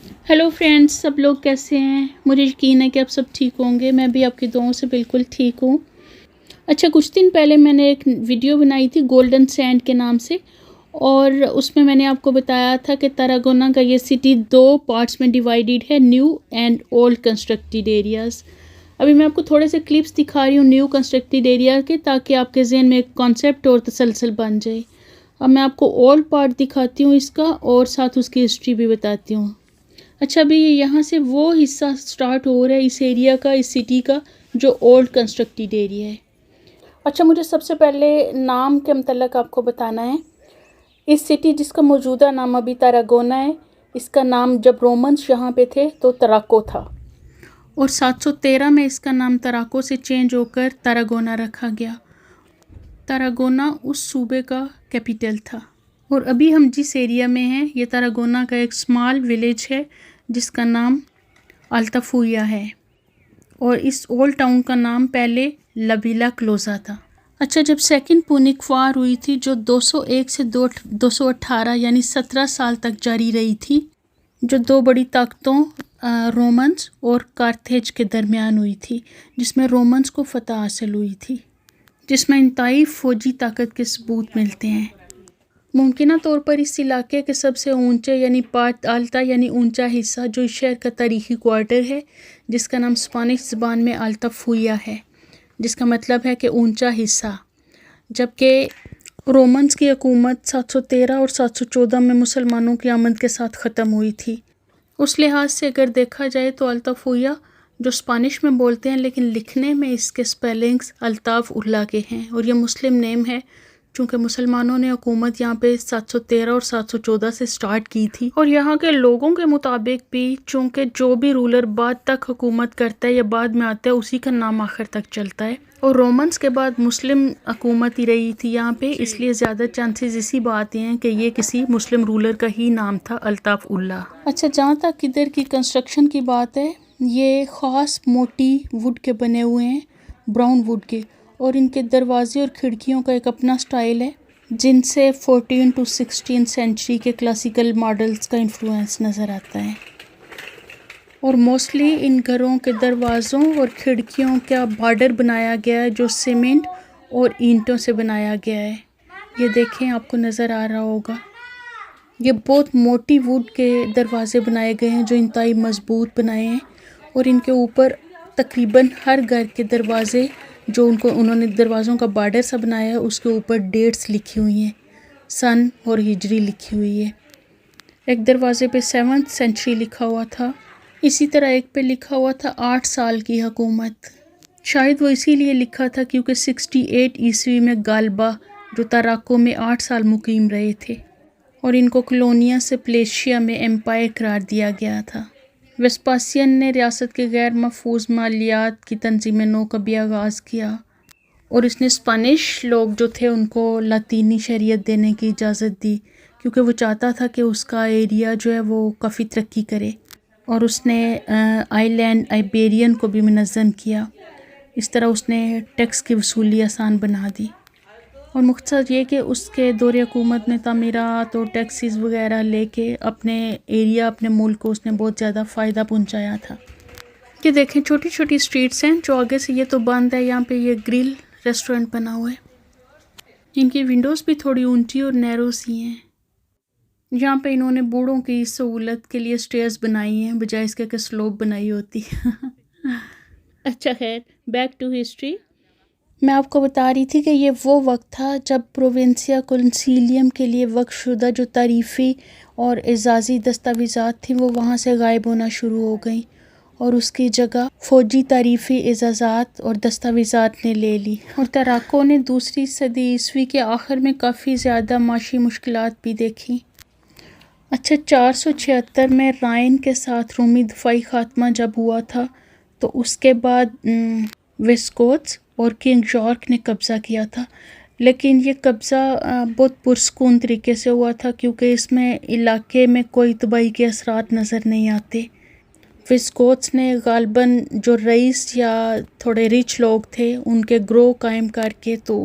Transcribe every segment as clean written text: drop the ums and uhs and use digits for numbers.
Hello friends, सब लोग कैसे हैं। मुझे यकीन है कि आप सब ठीक होंगे। मैं भी आपकी दुआओं से बिल्कुल ठीक हूँ। अच्छा, कुछ दिन पहले मैंने एक वीडियो बनाई थी गोल्डन सैंड के नाम से, और उसमें मैंने आपको बताया था कि तारागोना का ये सिटी दो पार्ट्स में डिवाइडेड है, new and old constructed areas. अभी मैं आपको थोड़े से क्लिप्स दिखा रही हूँ न्यू कंस्ट्रक्टेड एरिया के, ताकि आपके जहन में एक कॉन्सेप्ट और तसलसल बन जाए। अब मैं आपको ओल्ड पार्ट दिखाती हूँ इसका, और साथ उसकी हिस्ट्री भी बताती हूँ। अच्छा, अभी यहाँ से वो हिस्सा स्टार्ट हो रहा है इस एरिया का, इस सिटी का, जो ओल्ड कंस्ट्रक्टेड एरिया है। अच्छा, मुझे सबसे पहले नाम के मतलब आपको बताना है। इस सिटी जिसका मौजूदा नाम अभी तारागोना है, इसका नाम जब रोमन्स यहाँ पे थे तो तराको था, और 713 में इसका नाम तराको से चेंज होकर तारागोना रखा गया। तारागोना उस सूबे का कैपिटल था। और अभी हम जिस एरिया में हैं, ये तारागोना का एक स्मॉल विलेज है जिसका नाम अल्ताफुया है, और इस ओल्ड टाउन का नाम पहले लविला क्लोजा था। अच्छा, जब सेकंड पुनिक वार हुई थी, जो 201 से 218 यानी 17 साल तक जारी रही थी, जो दो बड़ी ताकतों रोमन्स और कार्थेज के दरमियान हुई थी, जिसमें रोमन्स को फतह हासिल हुई थी, जिसमें इंतहाई फौजी ताकत के सबूत मिलते हैं। मुमकिना तौर पर इस इलाके के सबसे ऊंचे यानी पार्ट आल्ता यानी ऊंचा हिस्सा, जो इस शहर का तारीखी क्वार्टर है, जिसका नाम स्पेनिश ज़बान में अल्ताफुया है, जिसका मतलब है कि ऊंचा हिस्सा। जबकि रोमन्स की हुकूमत 713 और 714 में मुसलमानों की आमद के साथ ख़त्म हुई थी। उस लिहाज से अगर देखा जाए तो अल्ताफुया, जो स्पेनिश में बोलते हैं लेकिन लिखने में इसके स्पेलिंग्स अल्ताफ़ उल्ला के हैं, और ये मुस्लिम नेम है चूँकि मुसलमानों ने हुकूमत यहाँ पे 713 और 714 से स्टार्ट की थी। और यहाँ के लोगों के मुताबिक भी, चूँकि जो भी रूलर बाद तक हुकूमत करता है या बाद में आता है, उसी का नाम आखिर तक चलता है। और रोमन्स के बाद मुस्लिम हुकूमत ही रही थी यहाँ पे, इसलिए ज़्यादा चांसेस इसी बात हैं कि ये किसी मुस्लिम रूलर का ही नाम था, अल्ताफ़ उल्ला। अच्छा, जहाँ तक इधर की कंस्ट्रक्शन की बात है, ये ख़ास मोटी वुड के बने हुए हैं, ब्राउन वुड के, और इनके दरवाजे और खिड़कियों का एक अपना स्टाइल है, जिनसे 14 to 16 सेंचुरी के क्लासिकल मॉडल्स का इन्फ्लुएंस नज़र आता है। और मोस्टली इन घरों के दरवाज़ों और खिड़कियों का बॉर्डर बनाया गया है, जो सीमेंट और ईंटों से बनाया गया है। ये देखें, आपको नज़र आ रहा होगा। ये बहुत मोटी वुड के दरवाजे बनाए गए हैं, जो इंतहाई मजबूत बनाए हैं, और इनके ऊपर तकरीबन हर घर के दरवाजे, जो उन्होंने दरवाज़ों का बॉर्डर सा बनाया है, उसके ऊपर डेट्स लिखी हुई हैं, सन और हिजरी लिखी हुई है। एक दरवाजे पे 7th सेंचुरी लिखा हुआ था। इसी तरह एक पे लिखा हुआ था 8 साल की हुकूमत। शायद वो इसीलिए लिखा था क्योंकि 68 ईस्वी में गालबा, जो तराको में 8 साल मुकीम रहे थे, और इनको कलोनिया से प्लेशिया में एम्पायर करार दिया गया था। वेस्पासियन ने रियासत के गैर महफूज मालियात की तंजीम नौ का भी आगाज़ किया, और इसने स्पेनिश लोग जो थे उनको लातीनी शरीयत देने की इजाज़त दी, क्योंकि वो चाहता था कि उसका एरिया जो है वो काफ़ी तरक्की करे। और उसने आइलैंड आइबेरियन को भी मुनज़्ज़म किया। इस तरह उसने टैक्स की वसूली आसान बना दी। और मकसद ये कि उसके दौरे हुकूमत में तामीरात और टैक्सीज़ वगैरह लेके अपने एरिया, अपने मुल्क को उसने बहुत ज़्यादा फ़ायदा पहुंचाया था। ये देखें, छोटी छोटी स्ट्रीट्स हैं, जो आगे से ये तो बंद है। यहाँ पे ये ग्रिल रेस्टोरेंट बना हुआ है। इनकी विंडोज़ भी थोड़ी ऊंची और नैरो सी हैं। यहाँ पे इन्होंने बूढ़ों की सहूलत के लिए स्टेयर्स बनाई हैं, बजाय इसके कि स्लोप बनाई होती। अच्छा, खैर, बैक टू हिस्ट्री। मैं आपको बता रही थी कि ये वो वक्त था जब प्रोविंसिया कंसीलियम के लिए वक्फशुदा जो तारीफ़ी और एजाज़ी दस्तावेज़ात थी, वो वहाँ से गायब होना शुरू हो गई, और उसकी जगह फ़ौजी तारीफ़ी एजाज़ात और दस्तावेज़ात ने ले ली। और तराको ने दूसरी सदी ईस्वी के आखिर में काफ़ी ज़्यादा माशी मुश्किलात भी देखी। अच्छा, 476 में राइन के साथ रूमी दफाई खात्मा जब हुआ था, तो उसके बाद विस्कोट्स और किंग जॉर्ज ने कब्ज़ा किया था। लेकिन ये कब्ज़ा बहुत पुरसकून तरीके से हुआ था, क्योंकि इसमें इलाके में कोई तबाही के असरात नज़र नहीं आते। विस्कोट्स ने गालबन जो रईस या थोड़े रिच लोग थे, उनके ग्रोह कायम करके तो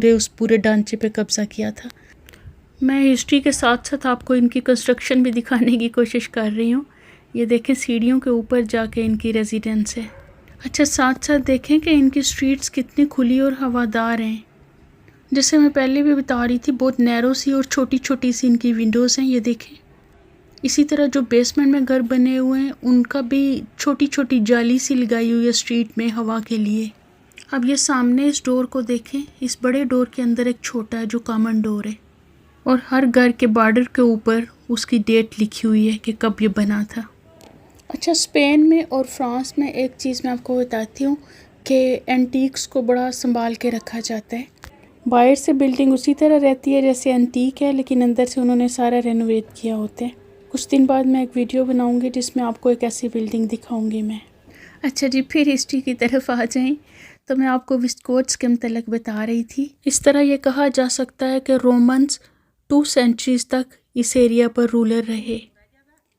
उस पूरे ढांचे पे कब्ज़ा किया था। मैं हिस्ट्री के साथ साथ आपको इनकी कंस्ट्रक्शन भी दिखाने की कोशिश कर रही हूँ। ये देखें सीढ़ियों के ऊपर जाके इनकी रेजिडेंस है। अच्छा, साथ साथ देखें कि इनकी स्ट्रीट्स कितनी खुली और हवादार हैं। जैसे मैं पहले भी बता रही थी, बहुत नैरो सी और छोटी छोटी सी इनकी विंडोज़ हैं, ये देखें। इसी तरह जो बेसमेंट में घर बने हुए हैं उनका भी छोटी छोटी जाली सी लगाई हुई है स्ट्रीट में हवा के लिए। अब ये सामने इस डोर को देखें, इस बड़े डोर के अंदर एक छोटा है जो कॉमन डोर है, और हर घर के बॉर्डर के ऊपर उसकी डेट लिखी हुई है कि कब ये बना था। अच्छा, स्पेन में और फ्रांस में एक चीज़ मैं आपको बताती हूँ कि एंटीक्स को बड़ा संभाल के रखा जाता है। बाहर से बिल्डिंग उसी तरह रहती है जैसे एंटीक है, लेकिन अंदर से उन्होंने सारा रेनोवेट किया होता है। कुछ दिन बाद मैं एक वीडियो बनाऊंगी जिसमें आपको एक ऐसी बिल्डिंग दिखाऊंगी मैं। अच्छा जी, फिर हिस्ट्री की तरफ आ जाएं तो मैं आपको विस्कोट्स के मतलब बता रही थी। इस तरह ये कहा जा सकता है कि रोमन्स 2 सेंचुरीज तक इस एरिया पर रूलर रहे।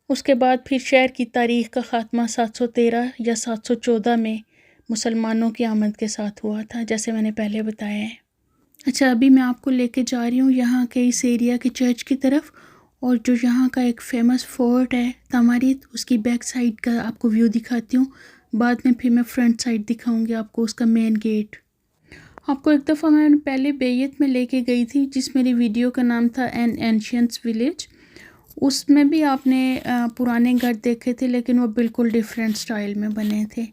उसके बाद फिर शहर की तारीख़ का ख़ात्मा 713 या 714 में मुसलमानों की आमद के साथ हुआ था, जैसे मैंने पहले बताया है। अच्छा, अभी मैं आपको लेके जा रही हूँ यहाँ के इस एरिया के चर्च की तरफ, और जो यहाँ का एक फ़ेमस फोर्ट है तमारित, उसकी बैक साइड का आपको व्यू दिखाती हूँ। बाद में फिर मैं फ्रंट साइड दिखाऊंगी आपको, उसका मेन गेट। आपको एक दफ़ा मैं पहले बेयत में लेके गई थी, जिस मेरी वीडियो का नाम था एन एंशियंट्स विलेज। उसमें भी आपने पुराने घर देखे थे, लेकिन वो बिल्कुल डिफरेंट स्टाइल में बने थे।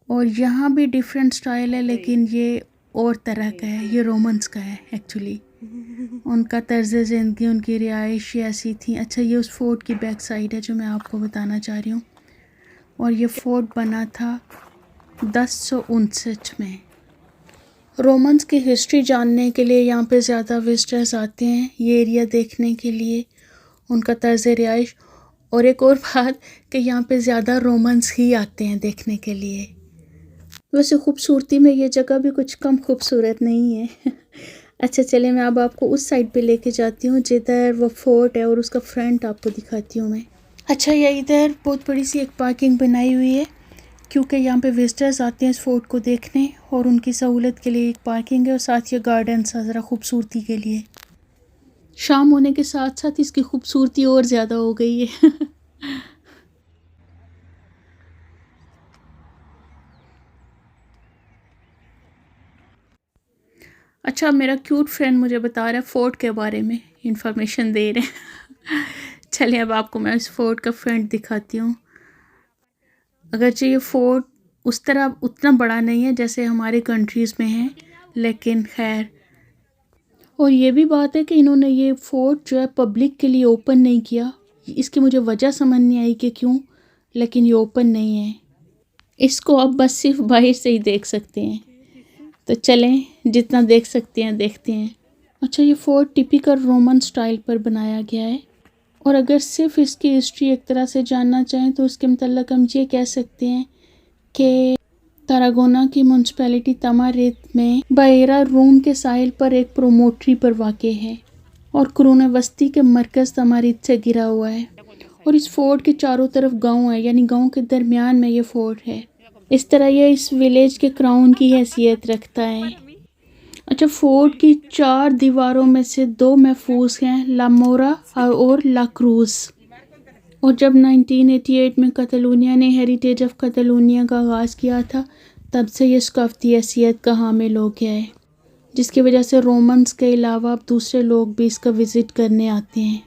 और यहाँ भी डिफरेंट स्टाइल है, लेकिन ये और तरह का है, ये रोमन्स का है एक्चुअली। उनका तर्ज ज़िंदगी, उनकी रिहाइश ऐसी थी। अच्छा, ये उस फोर्ट की बैक साइड है जो मैं आपको बताना चाह रही हूँ, और ये फोर्ट बना था 1059 में। रोमन्स की हिस्ट्री जानने के लिए यहाँ पे ज़्यादा विजिटर्स आते हैं, ये एरिया देखने के लिए, उनका तर्ज रिहाइश। और एक और बात कि यहाँ पे ज़्यादा रोमन्स ही आते हैं देखने के लिए। वैसे खूबसूरती में ये जगह भी कुछ कम खूबसूरत नहीं है। अच्छा, चले मैं अब आपको उस साइड पे लेके जाती हूँ जिधर वो फोर्ट है, और उसका फ्रंट आपको दिखाती हूँ मैं। अच्छा, ये इधर बहुत बड़ी सी एक पार्किंग बनाई हुई है, क्योंकि यहाँ पे विजिटर्स आते हैं इस फोर्ट को देखने, और उनकी सहूलत के लिए एक पार्किंग है, और साथ ये गार्डन सा ज़रा खूबसूरती के लिए। शाम होने के साथ साथ इसकी खूबसूरती और ज़्यादा हो गई है। अच्छा, मेरा क्यूट फ्रेंड मुझे बता रहा है फोर्ट के बारे में इंफॉर्मेशन दे रहे हैं। चलिए अब आपको मैं इस फोर्ट का फ्रंट दिखाती हूँ। अगरचे ये फोर्ट उस तरह उतना बड़ा नहीं है जैसे हमारे कंट्रीज़ में है, लेकिन खैर। और ये भी बात है कि इन्होंने ये फोर्ट जो है पब्लिक के लिए ओपन नहीं किया। इसकी मुझे वजह समझ नहीं आई कि क्यों, लेकिन ये ओपन नहीं है। इसको अब बस सिर्फ बाहर से ही देख सकते हैं। तो चलें, जितना देख सकते हैं देखते हैं। अच्छा, ये फोर्ट टिपिकल रोमन स्टाइल पर बनाया गया है, और अगर सिर्फ इसकी हिस्ट्री एक तरह से जानना चाहें तो इसके मतलब हम ये कह सकते हैं कि तारागोना की म्यूनसिपैलिटी तमारित में बहेरा रूम के साहिल पर एक प्रोमोटरी पर वाक़ है, और कुरून वस्ती के मरकज़ तमारित से घिरा हुआ है। और इस फोर्ट के चारों तरफ गांव है, यानी गांव के दरमियान में ये फोर्ट है। इस तरह ये इस विलेज के क्राउन की हैसियत रखता है। अच्छा, फोर्ट की 4 दीवारों में से 2 महफूज हैं, ला मोरा और ला क्रूज। और जब 1988 में कतलूनिया ने हेरिटेज ऑफ कतलूनिया का आगाज़ किया था, तब से ये सकाफती हैसियत का हामिल हो गया है, जिसकी वजह से रोमन्स के अलावा अब दूसरे लोग भी इसका विज़िट करने आते हैं।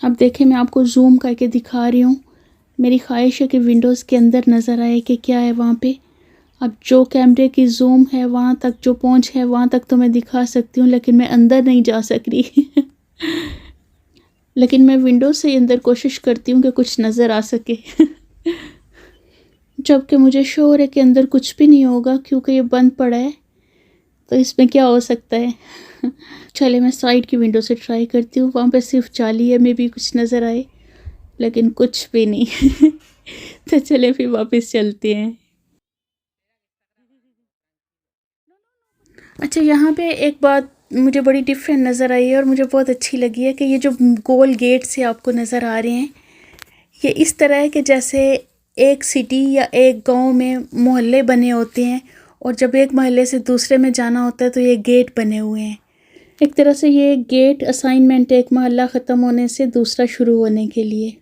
अब देखें, मैं आपको जूम करके दिखा रही हूँ। मेरी ख्वाहिश है कि विंडोज़ के अंदर नज़र आए कि क्या है वहाँ पे। अब जो कैमरे की जूम है वहाँ तक, जो पहुँच है वहाँ तक तो मैं दिखा सकती हूँ, लेकिन मैं अंदर नहीं जा सक रही। लेकिन मैं विंडो से अंदर कोशिश करती हूँ कि कुछ नज़र आ सके। जबकि मुझे श्योर है कि अंदर कुछ भी नहीं होगा, क्योंकि ये बंद पड़ा है, तो इसमें क्या हो सकता है। चले मैं साइड की विंडो से ट्राई करती हूँ, वहाँ पे सिर्फ जाली है, में भी कुछ नज़र आए, लेकिन कुछ भी नहीं। तो चले फिर वापस चलते हैं। अच्छा, यहाँ पे एक बात मुझे बड़ी डिफरेंट नज़र आई है और मुझे बहुत अच्छी लगी है कि ये जो गोल गेट से आपको नज़र आ रहे हैं, ये इस तरह है कि जैसे एक सिटी या एक गांव में मोहल्ले बने होते हैं, और जब एक महल्ले से दूसरे में जाना होता है तो ये गेट बने हुए हैं। एक तरह से ये गेट असाइनमेंट है, एक महल्ला ख़त्म होने से दूसरा शुरू होने के लिए।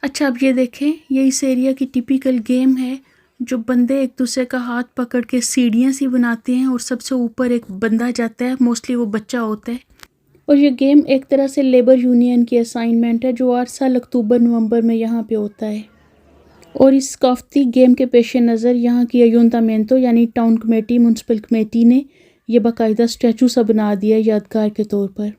अच्छा, अब ये देखें, ये इस एरिया की टिपिकल गेम है, जो बंदे एक दूसरे का हाथ पकड़ के सीढ़ियाँ सी बनाते हैं और सबसे ऊपर एक बंदा जाता है, मोस्टली वो बच्चा होता है। और ये गेम एक तरह से लेबर यूनियन की असाइनमेंट है, जो हर साल अक्टूबर नवंबर में यहाँ पे होता है। और इस काफ्ती गेम के पेश नज़र यहाँ की अयुंतामेंतो यानी टाउन कमेटी, म्यूनसिपल कमेटी ने ये बाकायदा स्टैचू सा बना दिया यादगार के तौर पर।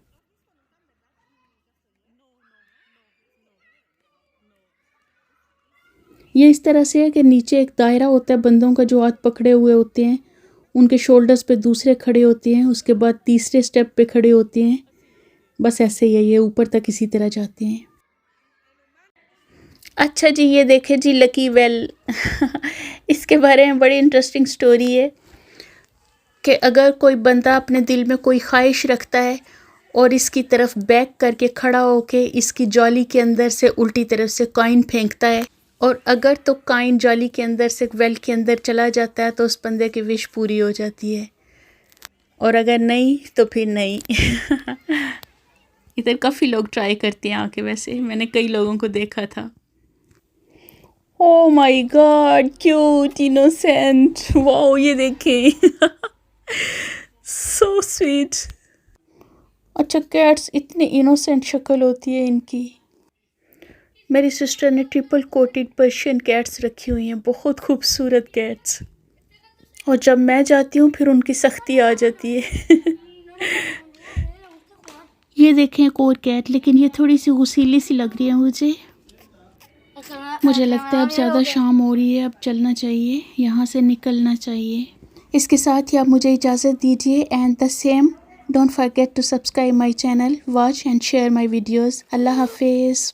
ये इस तरह से है कि नीचे एक दायरा होता है बंदों का जो हाथ पकड़े हुए होते हैं, उनके शोल्डर्स पे दूसरे खड़े होते हैं, उसके बाद तीसरे स्टेप पे खड़े होते हैं। बस ऐसे ही है, ये ऊपर तक इसी तरह जाते हैं। अच्छा जी, ये देखे जी लकी वेल इसके बारे में बड़ी इंटरेस्टिंग स्टोरी है कि अगर कोई बंदा अपने दिल में कोई ख्वाहिश रखता है और इसकी तरफ बैक करके खड़ा होके इसकी जॉली के अंदर से उल्टी तरफ से कॉइन फेंकता है, और अगर तो कॉइन जॉली के अंदर से वेल के अंदर चला जाता है तो उस बंदे की विश पूरी हो जाती है, और अगर नहीं तो फिर नहीं। इधर काफ़ी लोग ट्राई करते हैं आके, वैसे मैंने कई लोगों को देखा था। Oh my God, cute, innocent, wow, ये देखें। So sweet. अच्छा, कैट्स इतनी इनोसेंट शक्ल होती है इनकी। मेरी सिस्टर ने ट्रिपल कोटेड पर्शियन कैट्स रखी हुई हैं, बहुत खूबसूरत कैट्स, और जब मैं जाती हूँ फिर उनकी सख्ती आ जाती है। ये देखें एक और कैट, लेकिन ये थोड़ी सी गुस्सीली सी लग रही है मुझे लगता है अब ज़्यादा शाम हो रही है, अब चलना चाहिए, यहाँ से निकलना चाहिए। इसके साथ ही आप मुझे इजाज़त दीजिए, and the same, don't forget to subscribe my channel, watch and share my videos. अल्लाह हाफिज़।